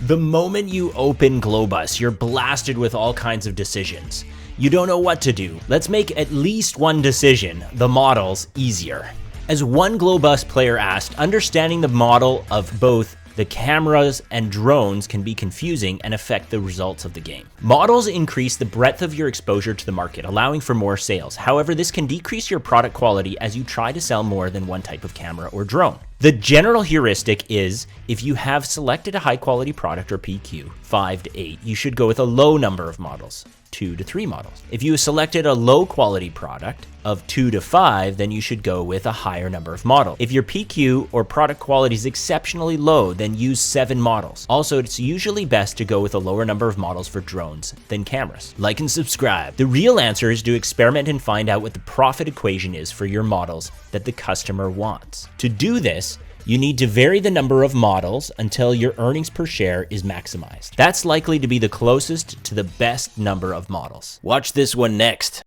The moment you open Glo-Bus, you're blasted with all kinds of decisions. You don't know what to do. Let's make at least one decision, the models, easier. As one Glo-Bus player asked, understanding the model of both the cameras and drones can be confusing and affect the results of the game. Models increase the breadth of your exposure to the market, allowing for more sales. However, this can decrease your product quality as you try to sell more than one type of camera or drone. The general heuristic is, if you have selected a high quality product or PQ, 5 to 8, you should go with a low number of models, 2 to 3 models. If you selected a low quality product of 2 to 5, then you should go with a higher number of models. If your PQ or product quality is exceptionally low, then use 7 models. Also, it's usually best to go with a lower number of models for drones than cameras. Like and subscribe. The real answer is to experiment and find out what the profit equation is for your models that the customer wants. To do this, you need to vary the number of models until your earnings per share is maximized. That's likely to be the closest to the best number of models. Watch this one next.